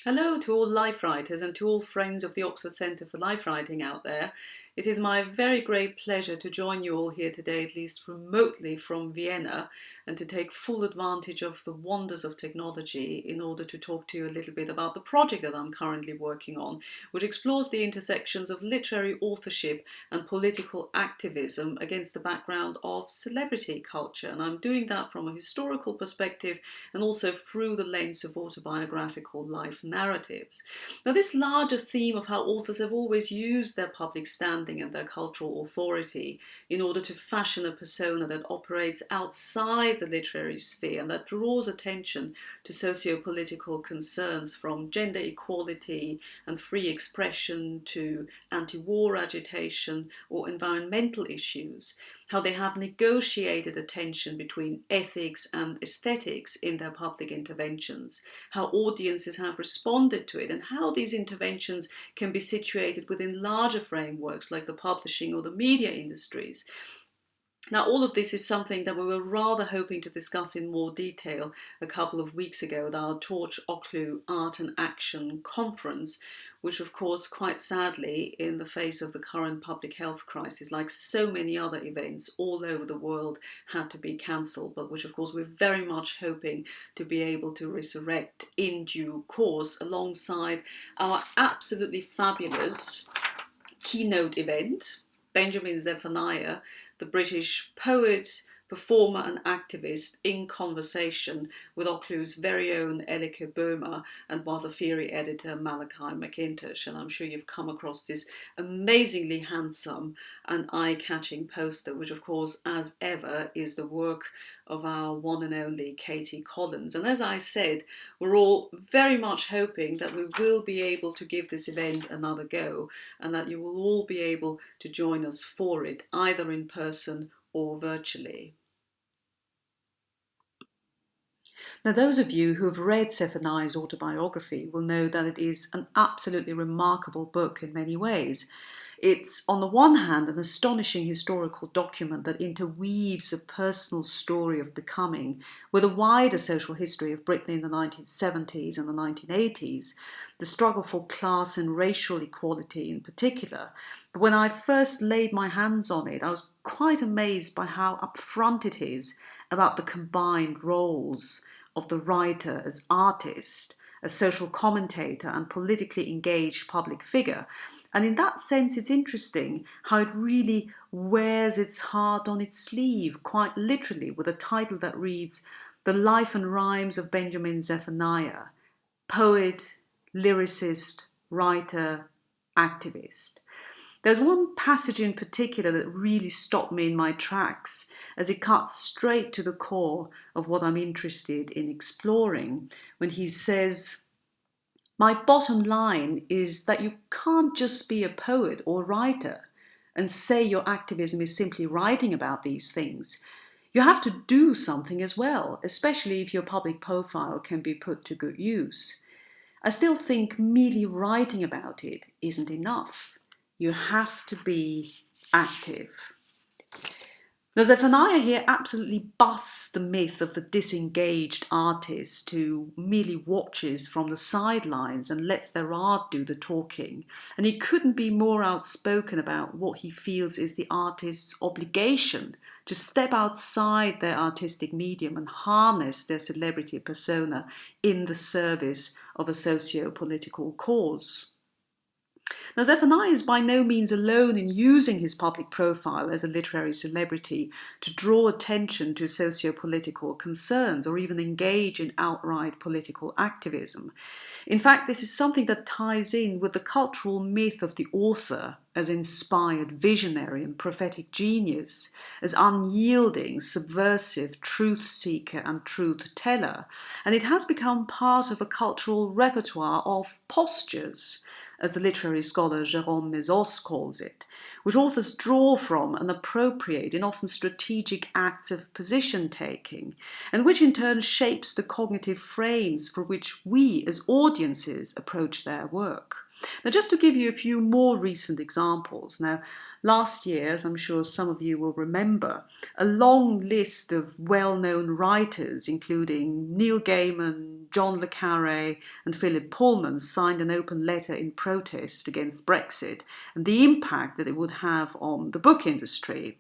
Hello to all life writers and to all friends of the Oxford Centre for Life Writing out there. It is my very great pleasure to join you all here today, at least remotely from Vienna, and to take full advantage of the wonders of technology in order to talk to you a little bit about the project that I'm currently working on, which explores the intersections of literary authorship and political activism against the background of celebrity culture. And I'm doing that from a historical perspective and also through the lens of autobiographical life narratives. Now, this larger theme of how authors have always used their public standing and their cultural authority in order to fashion a persona that operates outside the literary sphere and that draws attention to socio-political concerns from gender equality and free expression to anti-war agitation or environmental issues, how they have negotiated a tension between ethics and aesthetics in their public interventions, how audiences have responded to it, and how these interventions can be situated within larger frameworks like the publishing or the media industries. Now, all of this is something that we were rather hoping to discuss in more detail a couple of weeks ago at our Torch Oclu Art and Action conference, which of course, quite sadly, in the face of the current public health crisis, like so many other events all over the world, had to be cancelled, but which of course we're very much hoping to be able to resurrect in due course alongside our absolutely fabulous keynote event, Benjamin Zephaniah, the British poet, performer and activist, in conversation with Oclu's very own Elike Boehmer and Wasafiri editor Malachi McIntosh. And I'm sure you've come across this amazingly handsome and eye-catching poster, which of course, as ever, is the work of our one and only Katie Collins. And as I said, we're all very much hoping that we will be able to give this event another go and that you will all be able to join us for it, either in person or virtually. Now, those of you who have read Zephaniah's autobiography will know that it is an absolutely remarkable book in many ways. It's, on the one hand, an astonishing historical document that interweaves a personal story of becoming with a wider social history of Britain in the 1970s and the 1980s, the struggle for class and racial equality in particular. But when I first laid my hands on it, I was quite amazed by how upfront it is about the combined roles of the writer as artist, as social commentator and politically engaged public figure. And in that sense, it's interesting how it really wears its heart on its sleeve, quite literally, with a title that reads The Life and Rhymes of Benjamin Zephaniah, poet, lyricist, writer, activist. There's one passage in particular that really stopped me in my tracks, as it cuts straight to the core of what I'm interested in exploring, when he says, "My bottom line is that you can't just be a poet or writer and say your activism is simply writing about these things. You have to do something as well, especially if your public profile can be put to good use. I still think merely writing about it isn't enough. You have to be active." Now, Zephaniah here absolutely busts the myth of the disengaged artist who merely watches from the sidelines and lets their art do the talking. And he couldn't be more outspoken about what he feels is the artist's obligation to step outside their artistic medium and harness their celebrity persona in the service of a socio-political cause. Now, Zephaniah is by no means alone in using his public profile as a literary celebrity to draw attention to socio-political concerns or even engage in outright political activism. In fact, this is something that ties in with the cultural myth of the author as inspired visionary and prophetic genius, as unyielding, subversive truth seeker and truth teller, and it has become part of a cultural repertoire of postures, as the literary scholar Jérôme Mézos calls it, which authors draw from and appropriate in often strategic acts of position-taking, and which in turn shapes the cognitive frames for which we as audiences approach their work. Now, just to give you a few more recent examples. Now, Last year, as I'm sure some of you will remember, a long list of well-known writers, including Neil Gaiman, John le Carré, and Philip Pullman, signed an open letter in protest against Brexit and the impact that it would have on the book industry.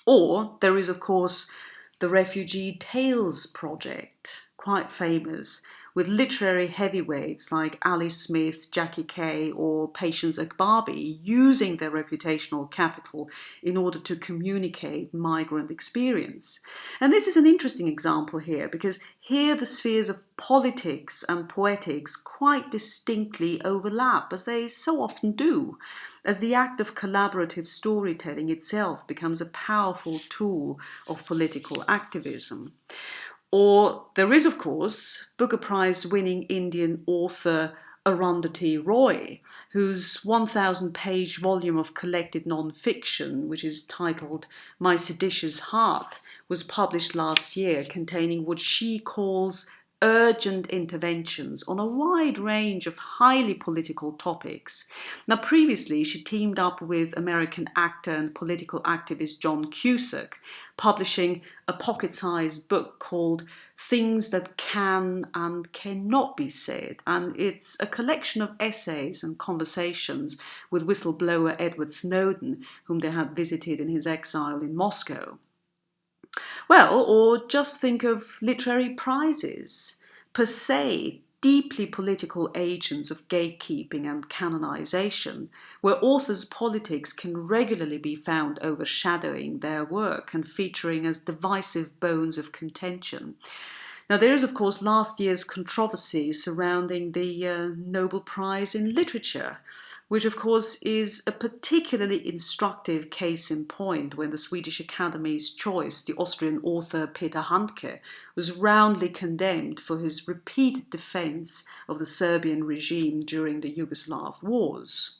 Or there is, of course, the Refugee Tales Project, quite famous, with literary heavyweights like Ali Smith, Jackie Kay, or Patience Agbabi using their reputational capital in order to communicate migrant experience. And this is an interesting example here because here the spheres of politics and poetics quite distinctly overlap, as they so often do, as the act of collaborative storytelling itself becomes a powerful tool of political activism. Or there is, of course, Booker Prize winning Indian author Arundhati Roy, whose 1,000-page volume of collected non-fiction, which is titled My Seditious Heart, was published last year, containing what she calls urgent interventions on a wide range of highly political topics. Now, previously, she teamed up with American actor and political activist John Cusack, publishing a pocket-sized book called Things That Can and Cannot Be Said, and it's a collection of essays and conversations with whistleblower Edward Snowden, whom they had visited in his exile in Moscow. Well, or just think of literary prizes, per se deeply political agents of gatekeeping and canonization, where authors' politics can regularly be found overshadowing their work and featuring as divisive bones of contention. Now, there is, of course, last year's controversy surrounding the Nobel Prize in Literature, which, of course, is a particularly instructive case in point when the Swedish Academy's choice, the Austrian author Peter Handke, was roundly condemned for his repeated defense of the Serbian regime during the Yugoslav wars.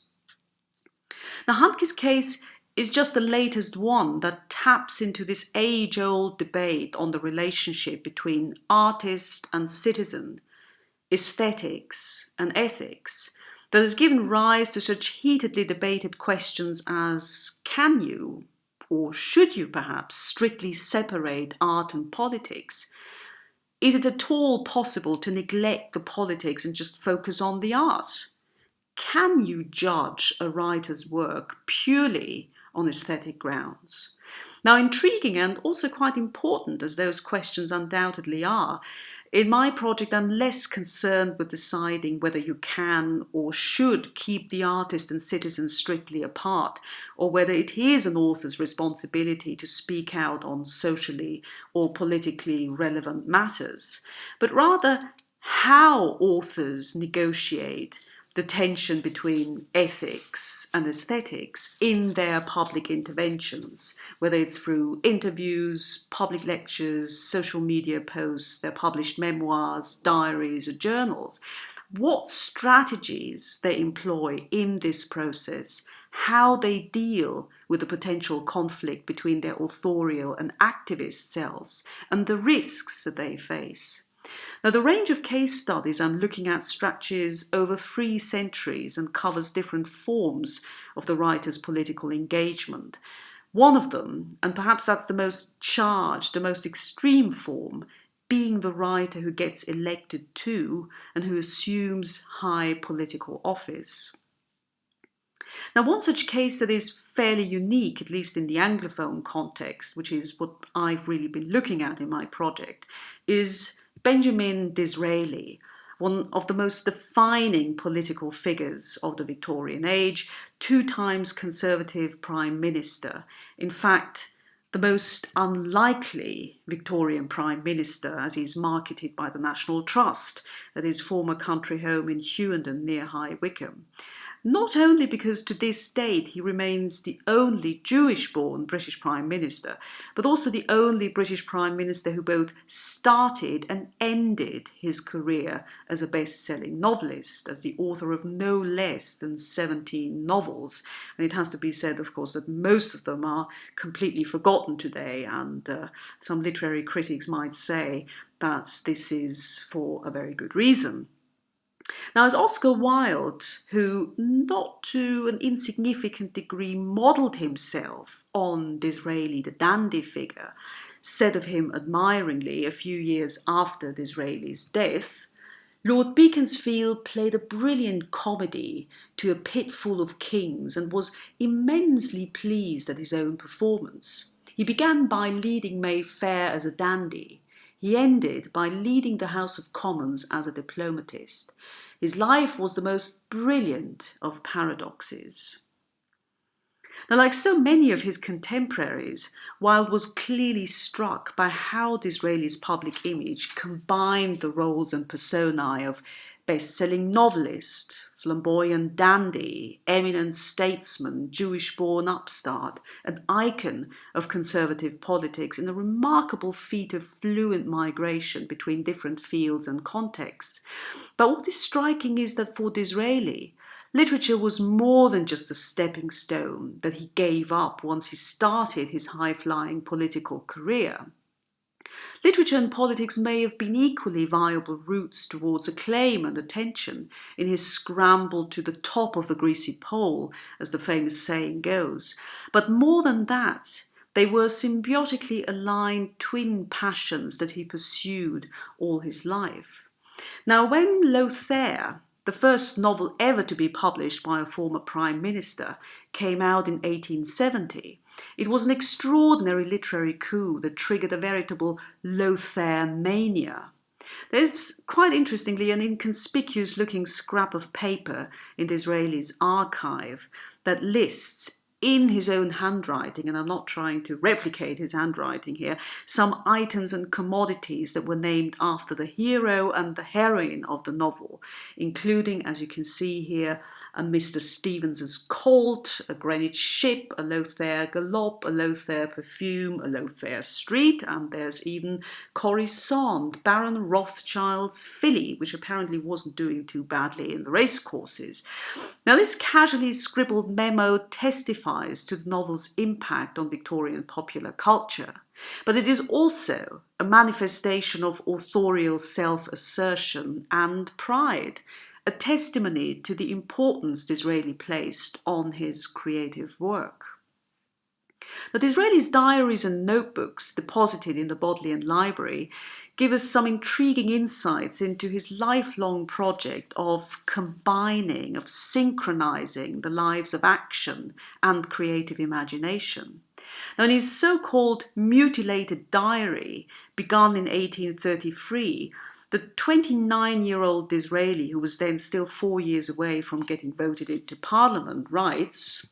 Now, Handke's case is just the latest one that taps into this age-old debate on the relationship between artist and citizen, aesthetics and ethics, that has given rise to such heatedly debated questions as can you, or should you perhaps, strictly separate art and politics? Is it at all possible to neglect the politics and just focus on the art? Can you judge a writer's work purely on aesthetic grounds? Now, intriguing and also quite important as those questions undoubtedly are, in my project I'm less concerned with deciding whether you can or should keep the artist and citizen strictly apart, or whether it is an author's responsibility to speak out on socially or politically relevant matters, but rather how authors negotiate the tension between ethics and aesthetics in their public interventions, whether it's through interviews, public lectures, social media posts, their published memoirs, diaries, or journals. What strategies they employ in this process, how they deal with the potential conflict between their authorial and activist selves, and the risks that they face. Now, the range of case studies I'm looking at stretches over 3 centuries and covers different forms of the writer's political engagement. One of them, and perhaps that's the most charged, the most extreme form, being the writer who gets elected to and who assumes high political office. Now, one such case that is fairly unique, at least in the Anglophone context, which is what I've really been looking at in my project, is Benjamin Disraeli, one of the most defining political figures of the Victorian age, 2 times Conservative Prime Minister. In fact, the most unlikely Victorian Prime Minister, as he's marketed by the National Trust at his former country home in Hughenden near High Wycombe. Not only because to this date he remains the only Jewish-born British Prime Minister, but also the only British Prime Minister who both started and ended his career as a best-selling novelist, as the author of no less than 17 novels. And it has to be said, of course, that most of them are completely forgotten today, and some literary critics might say that this is for a very good reason. Now, as Oscar Wilde, who not to an insignificant degree modelled himself on Disraeli, the dandy figure, said of him admiringly a few years after Disraeli's death, Lord Beaconsfield played a brilliant comedy to a pit full of kings and was immensely pleased at his own performance. He began by leading Mayfair as a dandy. He ended by leading the House of Commons as a diplomatist. His life was the most brilliant of paradoxes. Now, like so many of his contemporaries, Wilde was clearly struck by how Disraeli's public image combined the roles and personae of best-selling novelist, flamboyant dandy, eminent statesman, Jewish-born upstart, an icon of conservative politics in a remarkable feat of fluent migration between different fields and contexts. But what is striking is that for Disraeli, literature was more than just a stepping stone that he gave up once he started his high-flying political career. Literature and politics may have been equally viable routes towards acclaim and attention in his scramble to the top of the greasy pole, as the famous saying goes. But more than that, they were symbiotically aligned twin passions that he pursued all his life. Now, when Lothair, the first novel ever to be published by a former prime minister, came out in 1870, it was an extraordinary literary coup that triggered a veritable Lothair mania. There's, quite interestingly, an inconspicuous-looking scrap of paper in Disraeli's archive that lists in his own handwriting, and I'm not trying to replicate his handwriting here, some items and commodities that were named after the hero and the heroine of the novel, including, as you can see here, a Mr. Stevens's colt, a Greenwich ship, a Lothair gallop, a Lothair perfume, a Lothair street, and there's even Coruscant, Baron Rothschild's filly, which apparently wasn't doing too badly in the racecourses. Now, this casually scribbled memo testifies to the novel's impact on Victorian popular culture, but it is also a manifestation of authorial self-assertion and pride, a testimony to the importance Disraeli placed on his creative work. Now, Disraeli's diaries and notebooks deposited in the Bodleian Library give us some intriguing insights into his lifelong project of combining, of synchronizing the lives of action and creative imagination. Now, in his so-called mutilated diary, begun in 1833, the 29-year-old Disraeli, who was then still 4 years away from getting voted into Parliament, writes,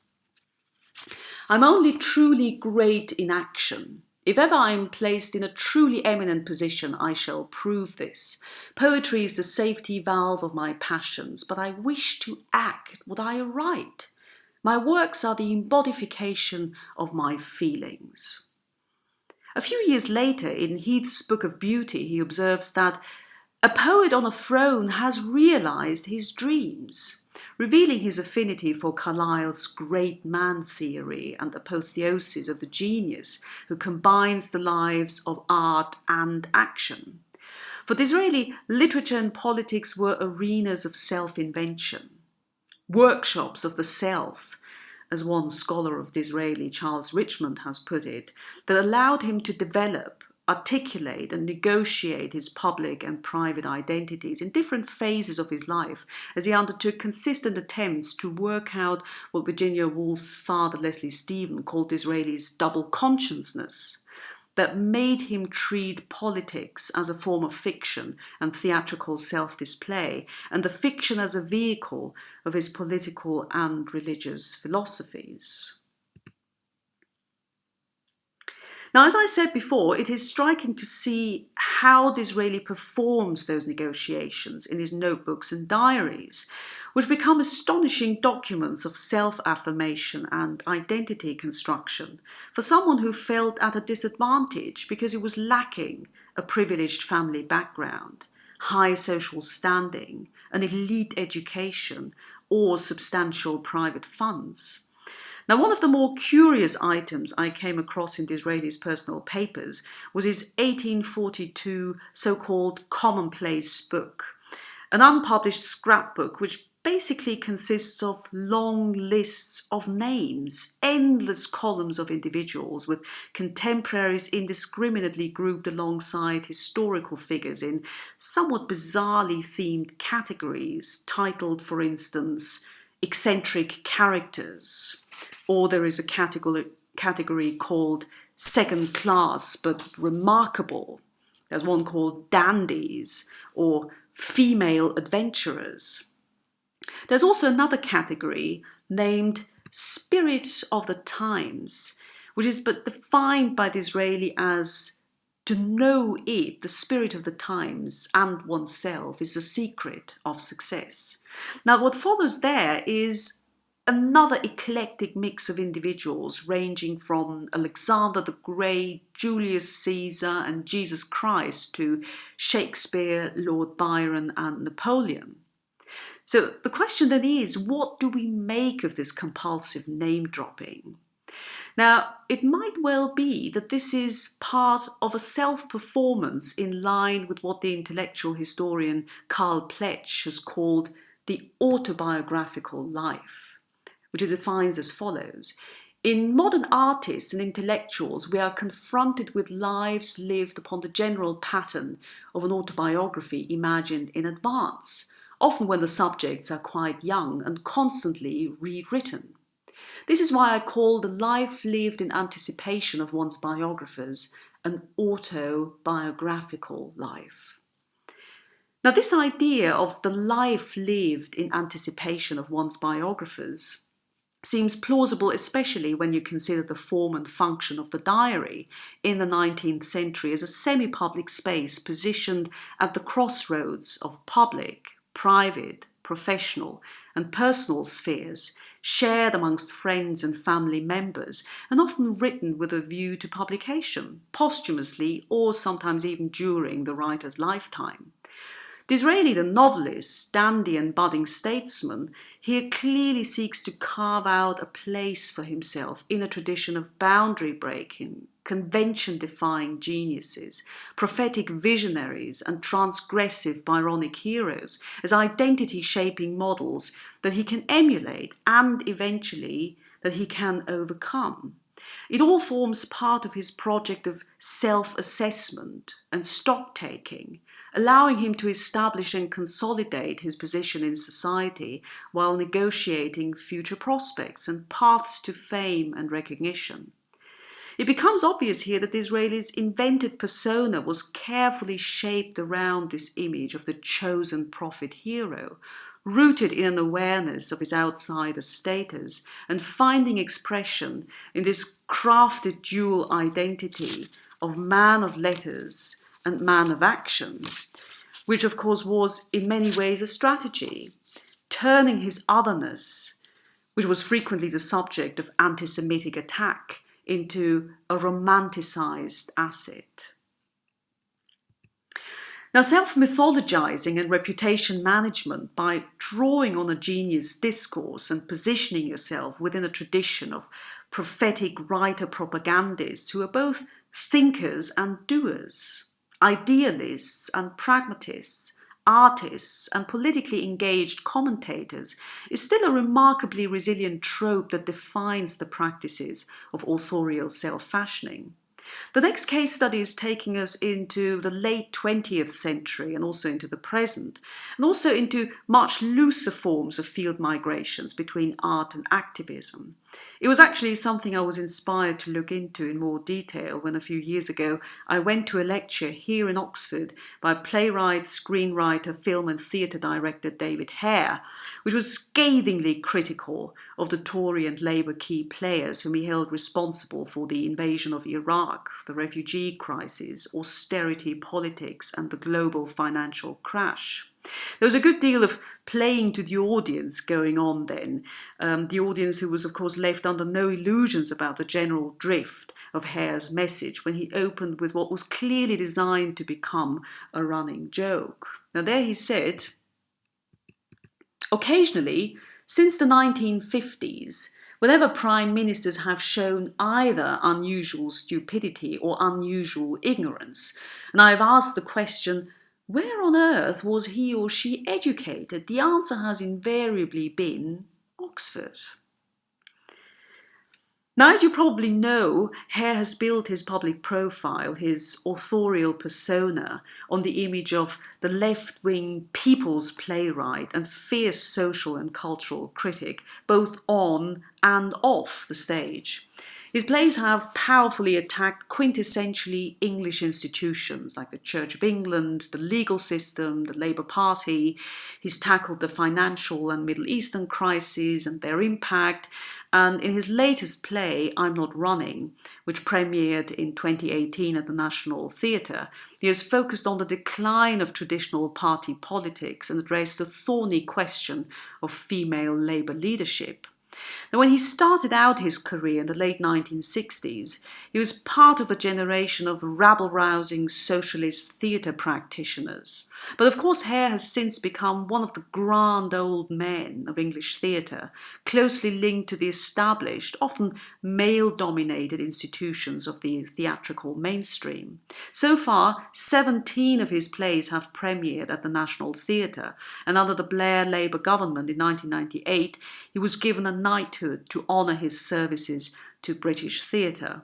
"I'm only truly great in action. If ever I am placed in a truly eminent position, I shall prove this. Poetry is the safety valve of my passions, but I wish to act what I write. My works are the embodification of my feelings." A few years later, in Heath's Book of Beauty, he observes that a poet on a throne has realised his dreams, revealing his affinity for Carlyle's great man theory and apotheosis of the genius who combines the lives of art and action. For Disraeli, literature and politics were arenas of self-invention, workshops of the self, as one scholar of Disraeli, Charles Richmond, has put it, that allowed him to develop, articulate and negotiate his public and private identities in different phases of his life as he undertook consistent attempts to work out what Virginia Woolf's father, Leslie Stephen, called Disraeli's double consciousness, that made him treat politics as a form of fiction and theatrical self-display, and the fiction as a vehicle of his political and religious philosophies. Now, as I said before, it is striking to see how Disraeli performs those negotiations in his notebooks and diaries, which become astonishing documents of self-affirmation and identity construction for someone who felt at a disadvantage because he was lacking a privileged family background, high social standing, an elite education, or substantial private funds. Now, one of the more curious items I came across in Disraeli's personal papers was his 1842 so-called commonplace book, an unpublished scrapbook which basically consists of long lists of names, endless columns of individuals with contemporaries indiscriminately grouped alongside historical figures in somewhat bizarrely themed categories, titled, for instance, eccentric characters. Or there is a category called second class but remarkable. There's one called dandies or female adventurers. There's also another category named spirit of the times, which is but defined by the Disraeli as to know it, the spirit of the times and oneself, is the secret of success. Now, what follows there is another eclectic mix of individuals ranging from Alexander the Great, Julius Caesar and Jesus Christ to Shakespeare, Lord Byron and Napoleon. So the question then is, what do we make of this compulsive name dropping? Now, it might well be that this is part of a self-performance in line with what the intellectual historian Karl Pletsch has called the autobiographical life, which he defines as follows. In modern artists and intellectuals, we are confronted with lives lived upon the general pattern of an autobiography imagined in advance, often when the subjects are quite young and constantly rewritten. This is why I call the life lived in anticipation of one's biographers an autobiographical life. Now, this idea of the life lived in anticipation of one's biographers seems plausible, especially when you consider the form and function of the diary in the 19th century as a semi-public space positioned at the crossroads of public, private, professional and personal spheres, shared amongst friends and family members, and often written with a view to publication, posthumously or sometimes even during the writer's lifetime. Disraeli, the novelist, dandy and budding statesman, here clearly seeks to carve out a place for himself in a tradition of boundary-breaking, convention-defying geniuses, prophetic visionaries and transgressive Byronic heroes as identity-shaping models that he can emulate and eventually that he can overcome. It all forms part of his project of self-assessment and stock-taking, allowing him to establish and consolidate his position in society while negotiating future prospects and paths to fame and recognition. It becomes obvious here that Disraeli's invented persona was carefully shaped around this image of the chosen prophet hero, rooted in an awareness of his outsider status and finding expression in this crafted dual identity of man of letters and man of action, which of course was in many ways a strategy, turning his otherness, which was frequently the subject of anti-Semitic attack, into a romanticized asset. Now, self-mythologizing and reputation management by drawing on a genius discourse and positioning yourself within a tradition of prophetic writer propagandists who are both thinkers and doers, idealists and pragmatists, artists and politically engaged commentators is still a remarkably resilient trope that defines the practices of authorial self-fashioning. The next case study is taking us into the late 20th century and also into the present, and also into much looser forms of field migrations between art and activism. It was actually something I was inspired to look into in more detail when a few years ago I went to a lecture here in Oxford by playwright, screenwriter, film and theatre director David Hare, which was scathingly critical of the Tory and Labour key players whom he held responsible for the invasion of Iraq, the refugee crisis, austerity politics and the global financial crash. There was a good deal of playing to the audience going on then, the audience who was of course left under no illusions about the general drift of Hare's message when he opened with what was clearly designed to become a running joke. Now there he said, occasionally, since the 1950s, whenever prime ministers have shown either unusual stupidity or unusual ignorance, and I have asked the question, Where on earth was he or she educated? The answer has invariably been Oxford. Now, as you probably know, Hare has built his public profile, his authorial persona, on the image of the left-wing people's playwright and fierce social and cultural critic, both on and off the stage. His plays have powerfully attacked quintessentially English institutions like the Church of England, the legal system, the Labour Party. He's tackled the financial and Middle Eastern crises and their impact. And in his latest play, I'm Not Running, which premiered in 2018 at the National Theatre, he has focused on the decline of traditional party politics and addressed the thorny question of female Labour leadership. Now, when he started out his career in the late 1960s, he was part of a generation of rabble-rousing socialist theatre practitioners. But of course, Hare has since become one of the grand old men of English theatre, closely linked to the established, often male-dominated institutions of the theatrical mainstream. So far, 17 of his plays have premiered at the National Theatre, and under the Blair Labour government in 1998, he was given a knighthood to honour his services to British theatre.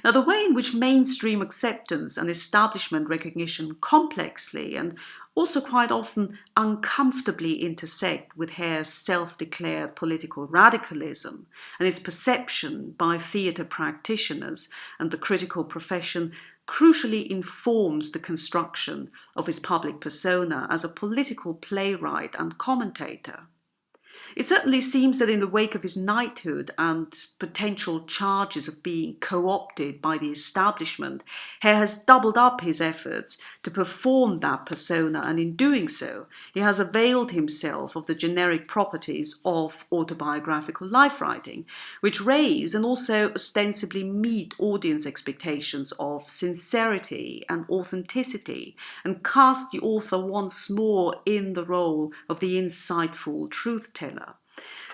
Now, the way in which mainstream acceptance and establishment recognition complexly and also quite often uncomfortably intersect with Hare's self-declared political radicalism and its perception by theatre practitioners and the critical profession crucially informs the construction of his public persona as a political playwright and commentator. It certainly seems that in the wake of his knighthood and potential charges of being co-opted by the establishment, Hare has doubled up his efforts to perform that persona, and in doing so, he has availed himself of the generic properties of autobiographical life writing, which raise and also ostensibly meet audience expectations of sincerity and authenticity, and cast the author once more in the role of the insightful truth teller.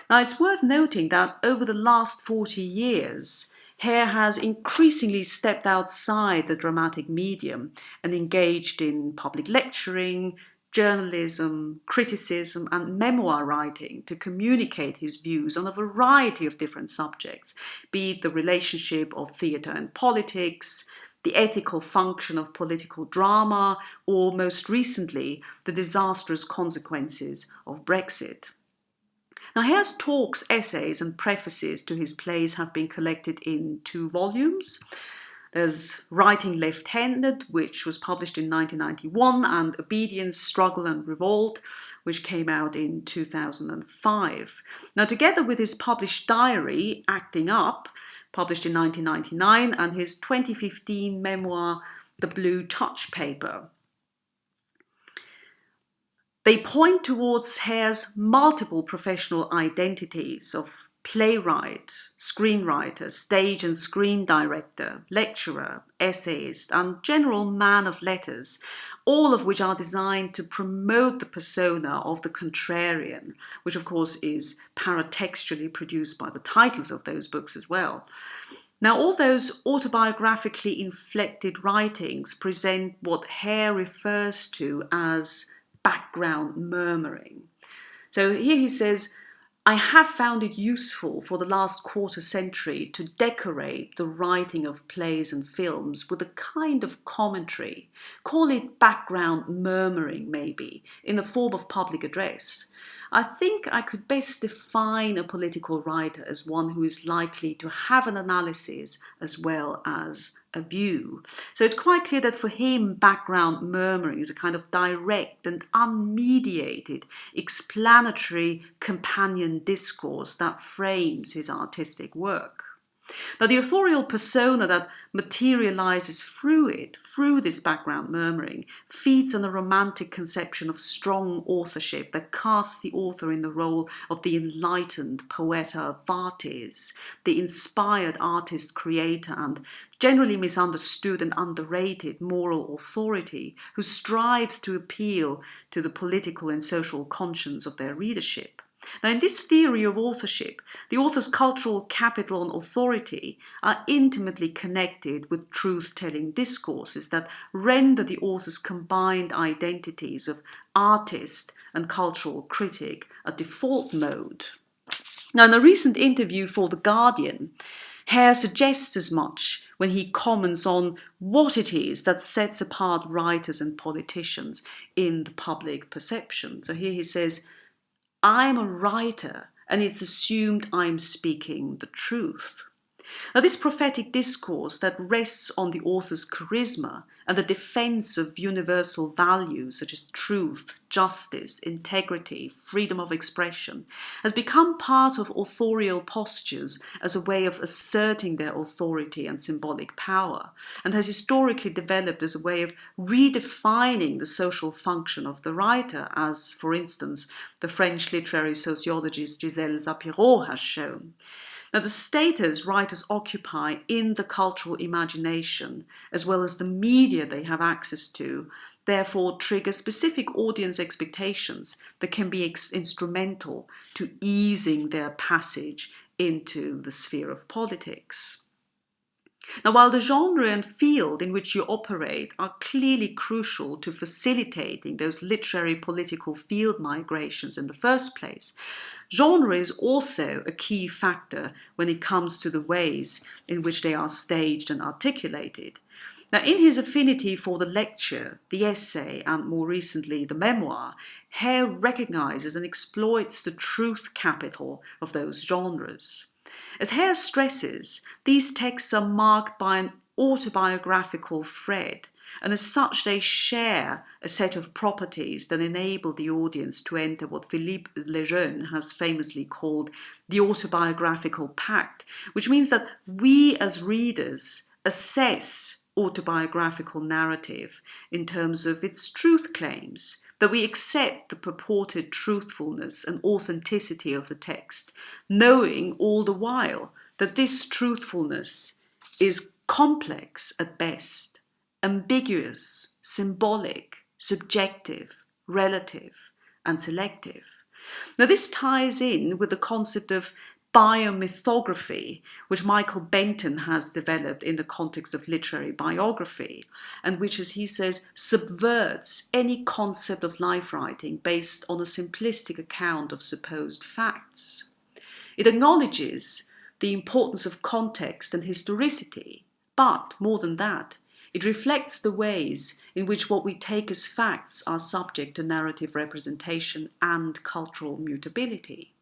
Now, it's worth noting that over the last 40 years, Hare has increasingly stepped outside the dramatic medium and engaged in public lecturing, journalism, criticism, and memoir writing to communicate his views on a variety of different subjects, be it the relationship of theatre and politics, the ethical function of political drama, or most recently, the disastrous consequences of Brexit. Now, Hare's talks, essays, and prefaces to his plays have been collected in 2 volumes. There's Writing Left-Handed, which was published in 1991, and Obedience, Struggle and Revolt, which came out in 2005. Now, together with his published diary, Acting Up, published in 1999, and his 2015 memoir, The Blue Touch Paper, they point towards Hare's multiple professional identities of playwright, screenwriter, stage and screen director, lecturer, essayist, and general man of letters, all of which are designed to promote the persona of the contrarian, which of course is paratextually produced by the titles of those books as well. Now, all those autobiographically inflected writings present what Hare refers to as background murmuring. So here he says, I have found it useful for the last quarter century to decorate the writing of plays and films with a kind of commentary, call it background murmuring maybe, in the form of public address. I think I could best define a political writer as one who is likely to have an analysis as well as a view. So it's quite clear that for him, background murmuring is a kind of direct and unmediated, explanatory companion discourse that frames his artistic work. Now, the authorial persona that materializes through this background murmuring, feeds on a romantic conception of strong authorship that casts the author in the role of the enlightened poeta vates, the inspired artist creator, and generally misunderstood and underrated moral authority who strives to appeal to the political and social conscience of their readership. Now, in this theory of authorship, the author's cultural capital and authority are intimately connected with truth-telling discourses that render the author's combined identities of artist and cultural critic a default mode. Now, in a recent interview for The Guardian, Hare suggests as much when he comments on what it is that sets apart writers and politicians in the public perception. So here he says, I'm a writer, and it's assumed I'm speaking the truth. Now, this prophetic discourse that rests on the author's charisma and the defense of universal values such as truth, justice, integrity, freedom of expression has become part of authorial postures as a way of asserting their authority and symbolic power, and has historically developed as a way of redefining the social function of the writer, as, for instance, the French literary sociologist Gisèle Zapiro has shown. Now, the status writers occupy in the cultural imagination, as well as the media they have access to, therefore trigger specific audience expectations that can be instrumental to easing their passage into the sphere of politics. Now, while the genre and field in which you operate are clearly crucial to facilitating those literary political field migrations in the first place, genre is also a key factor when it comes to the ways in which they are staged and articulated. Now, in his affinity for the lecture, the essay, and more recently the memoir, Hare recognizes and exploits the truth capital of those genres. As Hare stresses, these texts are marked by an autobiographical thread, and as such they share a set of properties that enable the audience to enter what Philippe Lejeune has famously called the autobiographical pact, which means that we as readers assess autobiographical narrative in terms of its truth claims, that we accept the purported truthfulness and authenticity of the text, knowing all the while that this truthfulness is complex at best, ambiguous, symbolic, subjective, relative, and selective. Now, this ties in with the concept of biomythography, which Michael Benton has developed in the context of literary biography, and which, as he says, subverts any concept of life writing based on a simplistic account of supposed facts. It acknowledges the importance of context and historicity, but more than that, it reflects the ways in which what we take as facts are subject to narrative representation and cultural mutability.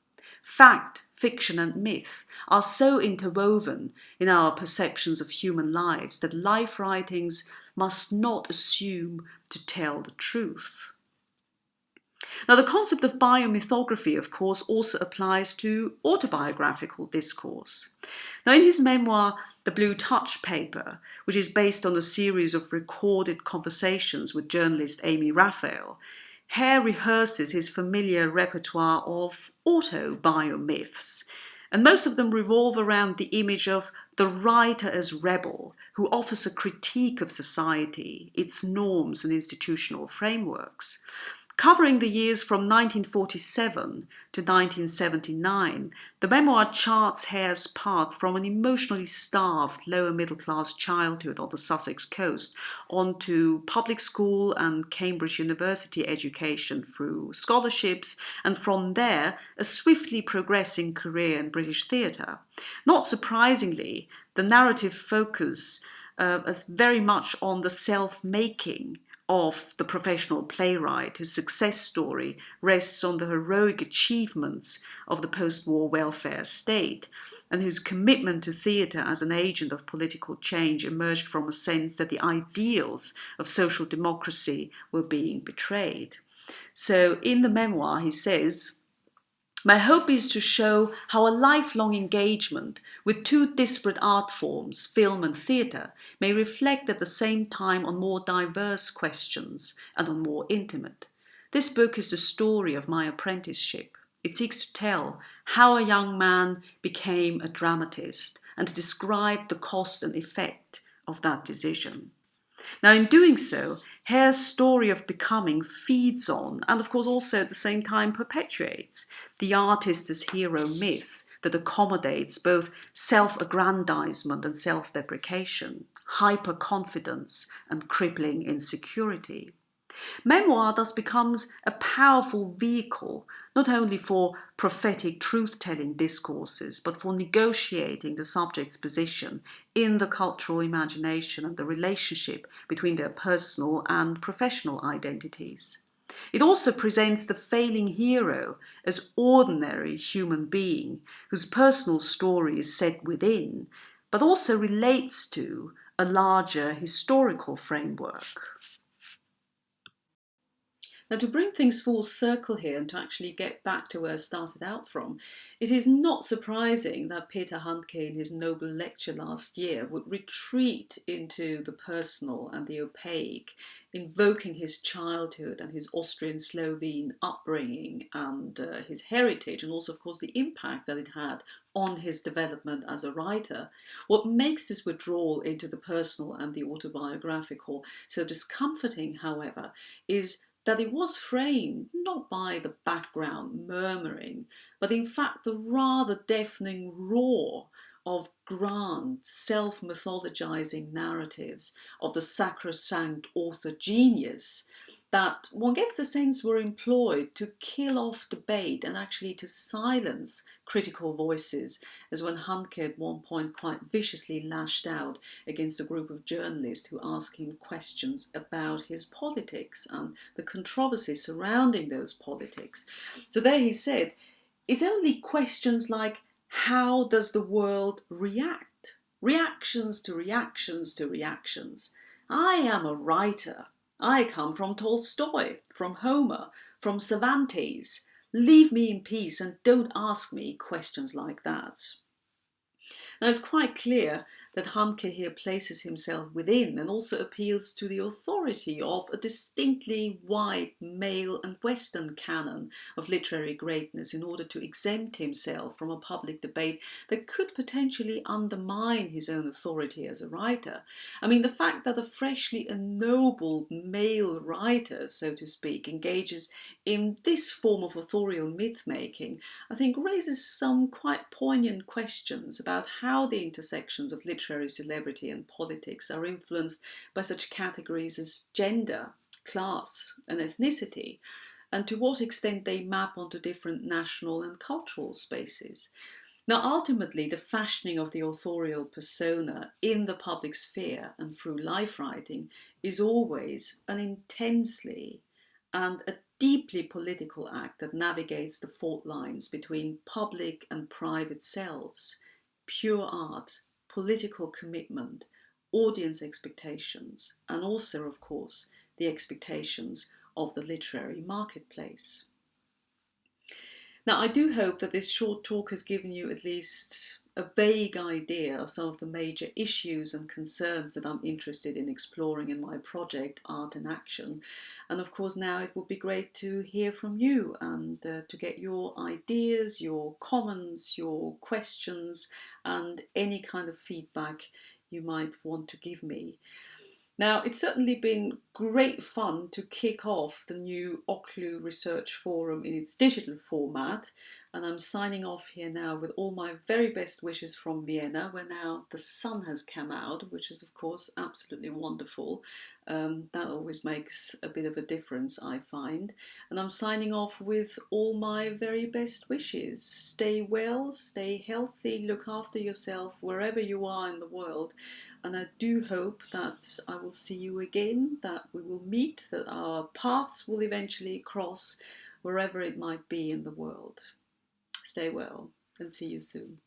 Fact, fiction, and myth are so interwoven in our perceptions of human lives that life writings must not assume to tell the truth. Now, the concept of biomythography, of course, also applies to autobiographical discourse. Now, in his memoir, The Blue Touch Paper, which is based on a series of recorded conversations with journalist Amy Raphael, Hare rehearses his familiar repertoire of autobiomyths, and most of them revolve around the image of the writer as rebel, who offers a critique of society, its norms and institutional frameworks. Covering the years from 1947 to 1979, the memoir charts Hare's path from an emotionally starved lower middle class childhood on the Sussex coast onto public school and Cambridge University education through scholarships, and from there a swiftly progressing career in British theatre. Not surprisingly, the narrative focus is very much on the self-making of the professional playwright whose success story rests on the heroic achievements of the post-war welfare state, and whose commitment to theatre as an agent of political change emerged from a sense that the ideals of social democracy were being betrayed. So in the memoir he says, my hope is to show how a lifelong engagement with two disparate art forms, film and theatre, may reflect at the same time on more diverse questions and on more intimate. This book is the story of my apprenticeship. It seeks to tell how a young man became a dramatist and to describe the cost and effect of that decision. Now, in doing so, Hare's story of becoming feeds on, and of course also at the same time perpetuates, the artist as hero myth that accommodates both self-aggrandizement and self-deprecation, hyper-confidence and crippling insecurity. Memoir thus becomes a powerful vehicle, not only for prophetic truth-telling discourses, but for negotiating the subject's position in the cultural imagination and the relationship between their personal and professional identities. It also presents the failing hero as ordinary human being whose personal story is set within, but also relates to a larger historical framework. Now, to bring things full circle here and to actually get back to where I started out from, it is not surprising that Peter Handke, in his Nobel lecture last year, would retreat into the personal and the opaque, invoking his childhood and his Austrian Slovene upbringing and his heritage, and also, of course, the impact that it had on his development as a writer. What makes this withdrawal into the personal and the autobiographical so discomforting, however, is that it was framed not by the background murmuring, but in fact the rather deafening roar of grand, self-mythologizing narratives of the sacrosanct author genius that one gets the sense were employed to kill off debate and actually to silence critical voices, as when Handke at one point quite viciously lashed out against a group of journalists who asked him questions about his politics and the controversy surrounding those politics. So there he said, it's only questions like, how does the world react? Reactions to reactions to reactions. I am a writer. I come from Tolstoy, from Homer, from Cervantes. Leave me in peace and don't ask me questions like that. Now it's quite clear that Handke here places himself within and also appeals to the authority of a distinctly white, male and Western canon of literary greatness in order to exempt himself from a public debate that could potentially undermine his own authority as a writer. I mean, the fact that a freshly ennobled male writer, so to speak, engages in this form of authorial myth-making, I think raises some quite poignant questions about how the intersections of literary celebrity and politics are influenced by such categories as gender, class and ethnicity, and to what extent they map onto different national and cultural spaces. Now, ultimately, the fashioning of the authorial persona in the public sphere and through life writing is always an intensely and a deeply political act that navigates the fault lines between public and private selves, pure art, political commitment, audience expectations, and also, of course, the expectations of the literary marketplace. Now, I do hope that this short talk has given you at least a vague idea of some of the major issues and concerns that I'm interested in exploring in my project, Art in Action. And of course, now it would be great to hear from you and to get your ideas, your comments, your questions, and any kind of feedback you might want to give me. Now, it's certainly been great fun to kick off the new OCLU Research Forum in its digital format, and I'm signing off here now with all my very best wishes from Vienna, where now the sun has come out, which is of course absolutely wonderful. That always makes a bit of a difference, I find. And I'm signing off with all my very best wishes. Stay well, stay healthy, look after yourself wherever you are in the world. And I do hope that I will see you again, that we will meet, that our paths will eventually cross wherever it might be in the world. Stay well and see you soon.